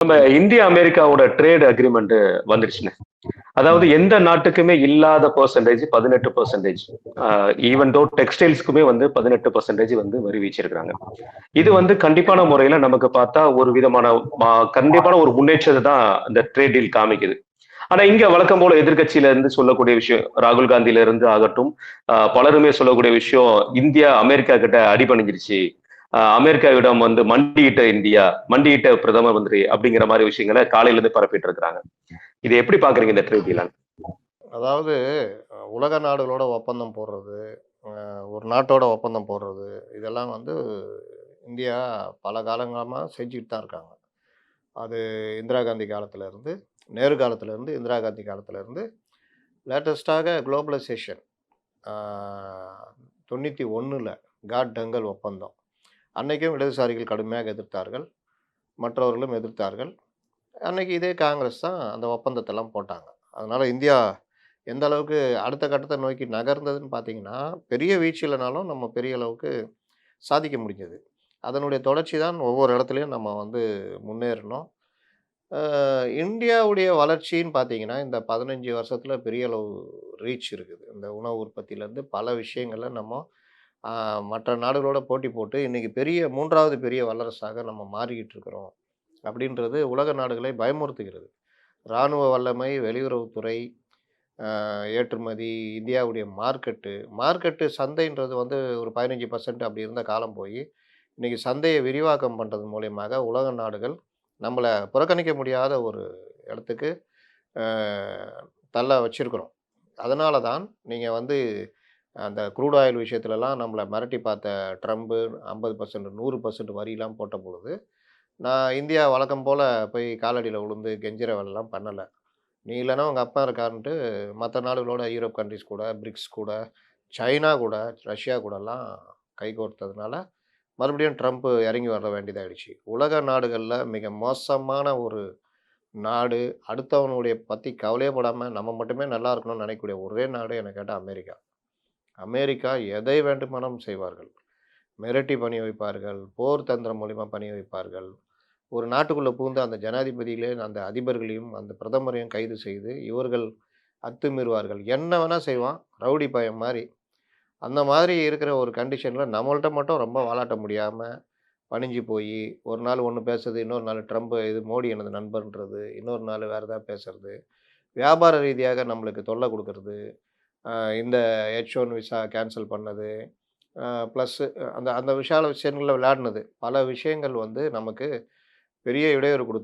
நம்ம இந்தியா அமெரிக்காவோட trade agreement வந்துருச்சுங்க. அதாவது ம். எந்த நாட்டுக்குமே இல்லாத பெர்சன்டேஜ் 18%. ஈவன் தோ டெக்ஸ்டைல்ஸ்க்குமே வந்து 18% வந்து வரி வீச்சிருக்காங்க. இது ம். வந்து கண்டிப்பான முறையில நமக்கு பார்த்தா ஒரு விதமான கண்டிப்பான ஒரு முன்னேற்றத்தை தான் இந்த ட்ரேட் டீல் காமிக்குது. ஆனா இங்க வழக்கம் போல எதிர்க்கட்சியில இருந்து சொல்லக்கூடிய விஷயம், ராகுல் காந்தியில இருந்து ஆகட்டும், பலருமே சொல்லக்கூடிய விஷயம், இந்தியா அமெரிக்கா கிட்ட அடிபணிஞ்சிருச்சு. அமெரிக்காவிடம் வந்து மண்டியிட்ட இந்தியா, மண்டியிட்ட பிரதம மந்திரி அப்படிங்கிற மாதிரி விஷயங்களை காலையில இருந்து பரப்பிட்டு இருக்கிறாங்க. இதை எப்படி பாக்குறீங்க இந்த ட்ரேட் டீல்? அதாவது உலக நாடுகளோட ஒப்பந்தம் போடுறது, ஒரு நாட்டோட ஒப்பந்தம் போடுறது, இதெல்லாம் வந்து இந்தியா பல காலங்காலமா செஞ்சுட்டு தான் இருக்காங்க. அது இந்திரா காந்தி காலத்திலருந்து, நேரு காலத்திலருந்து, இந்திரா காந்தி காலத்திலருந்து, லேட்டஸ்ட்டாக குளோபலைசேஷன் ஆ 91ல காட் டங்கல் ஒப்பந்தம். அன்னைக்கும் இடதுசாரிகள் கடுமையாக எதிர்த்தார்கள். மற்றவர்களும் எதிர்த்தார்கள். அன்னைக்கு இதே காங்கிரஸ் தான் அந்த ஒப்பந்தத்தெல்லாம் போட்டாங்க. அதனால இந்தியா எந்த அளவுக்கு அடுத்த கட்டத்த நோக்கி நகர்ந்ததுன்னு பார்த்தீங்கன்னா, பெரிய வீழ்ச்சி இல்லனாலும் நம்ம பெரிய அளவுக்கு சாதிக்க முடிஞ்சது. அதனுடைய தொடர்ச்சி தான் ஒவ்வொரு இடத்துலயும் நம்ம வந்து முன்னேறணும். அ இந்தியாவுடைய வளர்ச்சின்னு பார்த்தீங்கன்னா, இந்த 15 வருஷத்துல பெரிய அளவு ரீச் இருக்குது. இந்த உணவு உற்பத்தியிலேருந்து பல விஷயங்கள்ல நம்ம அ மற்ற நாடுகளோட போட்டி போட்டு இன்னைக்கு பெரிய 3வது பெரிய வல்லரசாக நம்ம மாறிக்கிட்டு இருக்கிறோம். அப்படின்றது உலக நாடுகளை பயமுறுத்துகிறது. இராணுவ வல்லமை, வெளியுறவுத்துறை, ஏற்றுமதி, இந்தியாவுடைய மார்க்கெட்டு சந்தைன்றது வந்து ஒரு 15% அப்படி இருந்த காலம் போயி, இன்னைக்கு சந்தைய விரிவாக்கம் பண்றது மூலியமாக உலக நாடுகள் நம்மள புறக்கணிக்க முடியாத ஒரு இடத்துக்கு அ தள்ள வச்சிருக்கிறோம். அதனால தான் நீங்க வந்து அந்த க்ரூட் ஆயில் விஷயத்துலலாம் நம்மள மிரட்டி பார்த்த ட்ரம்ப்பு 50% 100% வரிலாம் போட்ட பொழுது, நான் இந்தியா வழக்கம் போல போய் காலடியில விழுந்து கெஞ்சுற வேலைலாம் பண்ணல. நீ இல்லன்னா உங்க அப்பா இருக்காருன்ட்டு மத்த நாடுகளோட யூரோப் கண்ட்ரீஸ் கூட, பிரிக்ஸ் கூட, சைனா கூட, ரஷ்யா கூடலாம் கைகோர்த்ததுனால, மறுபடியும் ட்ரம்ப் இறங்கி வர வேண்டியதாயிடுச்சு. உலக நாடுகள்ல மிக மோசமான ஒரு நாடு, அடுத்தவனுடைய பத்தி கவலையே படாம நம்ம மட்டுமே நல்லா இருக்கணும்னு நினைக்கக்கூடிய ஒரே நாடு என்ன கேட்டா அமெரிக்கா. அமெரிக்கா எதை வேண்டுமானாலும் செய்வார்கள். மிரட்டி பணிய வைப்பார்கள், போர் தந்திரம் மூலியமா பணிய வைப்பார்கள். ஒரு நாட்டுக்குள்ள புகுந்து அந்த ஜனாதிபதிகளே அந்த அதிபர்களையும், அந்த பிரதமரையும் கைது செய்து, இவர்கள் அத்துமீறுவார்கள். என்ன வேணா செய்வான். ரவுடி பையன் மாரி. அந்த மாதிரி இருக்கிற ஒரு கண்டிஷன்ல நம்மள்ட்ட மட்டும் ரொம்ப வாலாட்ட முடியாம, பணிஞ்சு போயி, ஒரு நாள் ஒண்ணு பேசுறது, இன்னொரு நாள் ட்ரம்ப் இது மோடி எனது நண்பர்ன்றது, இன்னொரு நாள் வேற ஏதாவது பேசுறது, வியாபார ரீதியாக நம்மளுக்கு தொல்ல குடுக்கறது, அ இந்த H1 விசா கேன்சல் பண்ணது, ப்ளஸ் அந்த அந்த விஷயங்கள்ல விளையாடுனது. பல விஷயங்கள் வந்து நமக்கு பெரிய இடையூறு குடுத்தது.